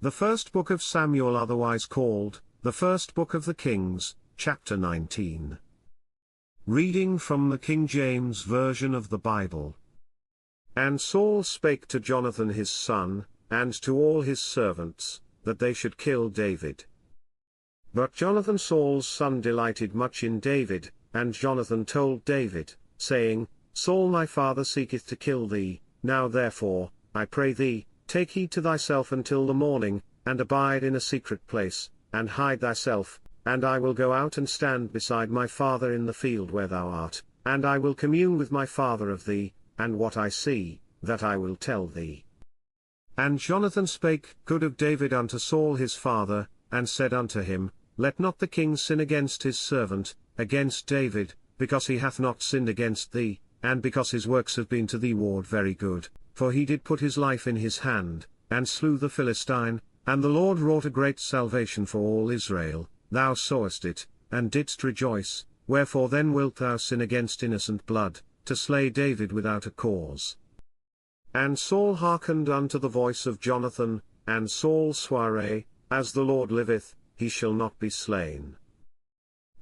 The first book of Samuel, otherwise called, the first book of the Kings, chapter 19. Reading from the King James Version of the Bible. And Saul spake to Jonathan his son, and to all his servants, that they should kill David. But Jonathan Saul's son delighted much in David, and Jonathan told David, saying, Saul my father seeketh to kill thee. Now therefore, I pray thee, take heed to thyself until the morning, and abide in a secret place, and hide thyself, and I will go out and stand beside my father in the field where thou art, and I will commune with my father of thee, and what I see, that I will tell thee. And Jonathan spake good of David unto Saul his father, and said unto him, Let not the king sin against his servant, against David, because he hath not sinned against thee, and because his works have been to thee ward very good, for he did put his life in his hand, and slew the Philistine, and the Lord wrought a great salvation for all Israel. Thou sawest it, and didst rejoice, wherefore then wilt thou sin against innocent blood, to slay David without a cause? And Saul hearkened unto the voice of Jonathan, and Saul sware, As the Lord liveth, he shall not be slain.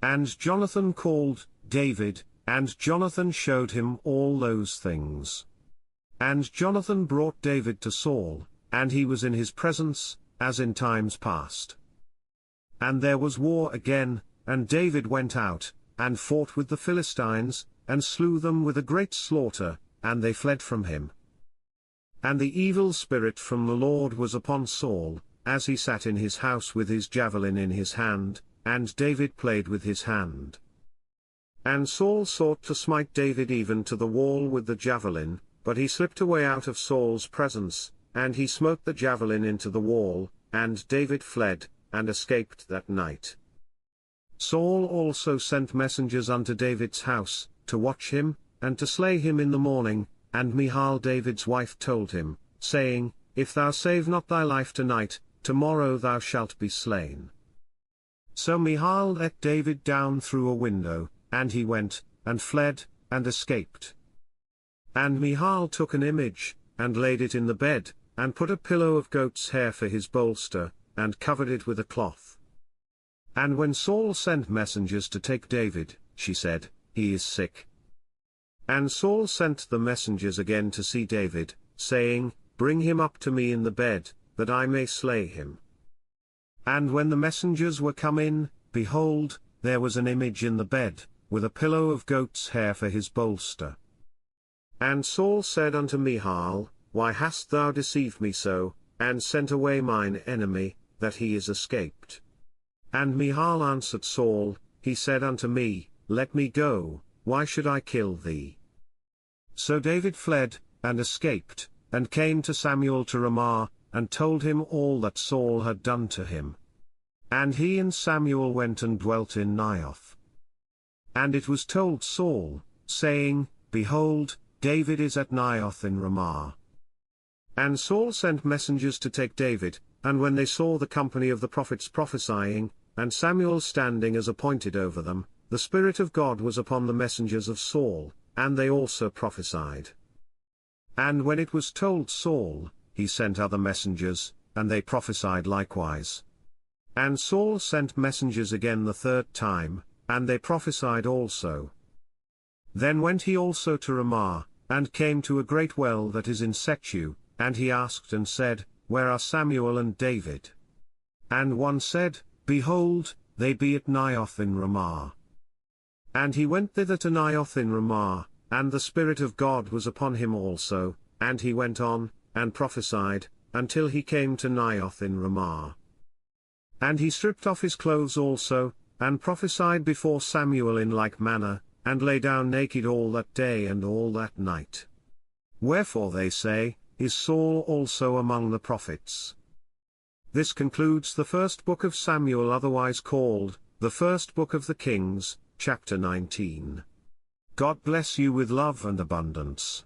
And Jonathan called David, and Jonathan showed him all those things. And Jonathan brought David to Saul, and he was in his presence, as in times past. And there was war again, and David went out, and fought with the Philistines, and slew them with a great slaughter, and they fled from him. And the evil spirit from the Lord was upon Saul, as he sat in his house with his javelin in his hand, and David played with his hand. And Saul sought to smite David even to the wall with the javelin, but he slipped away out of Saul's presence, and he smote the javelin into the wall, and David fled, and escaped that night. Saul also sent messengers unto David's house, to watch him, and to slay him in the morning, and Michal David's wife told him, saying, If thou save not thy life tonight, tomorrow thou shalt be slain. So Michal let David down through a window, and he went, and fled, and escaped. And Michal took an image, and laid it in the bed, and put a pillow of goat's hair for his bolster, and covered it with a cloth. And when Saul sent messengers to take David, she said, He is sick. And Saul sent the messengers again to see David, saying, Bring him up to me in the bed, that I may slay him. And when the messengers were come in, behold, there was an image in the bed, with a pillow of goat's hair for his bolster. And Saul said unto Michal, Why hast thou deceived me so, and sent away mine enemy, that he is escaped? And Michal answered Saul, He said unto me, Let me go, why should I kill thee? So David fled, and escaped, and came to Samuel to Ramah, and told him all that Saul had done to him. And he and Samuel went and dwelt in Naioth. And it was told Saul, saying, Behold, David is at Naioth in Ramah. And Saul sent messengers to take David, and when they saw the company of the prophets prophesying, and Samuel standing as appointed over them, the Spirit of God was upon the messengers of Saul, and they also prophesied. And when it was told Saul, he sent other messengers, and they prophesied likewise. And Saul sent messengers again the third time, and they prophesied also. Then went he also to Ramah, and came to a great well that is in Sechu, and he asked and said, Where are Samuel and David? And one said, Behold, they be at Naioth in Ramah. And he went thither to Naioth in Ramah, and the Spirit of God was upon him also, and he went on, and prophesied, until he came to Naioth in Ramah. And he stripped off his clothes also, and prophesied before Samuel in like manner, and lay down naked all that day and all that night. Wherefore they say, Is Saul also among the prophets? This concludes the first book of Samuel, otherwise called, the first book of the Kings, chapter 19. God bless you with love and abundance.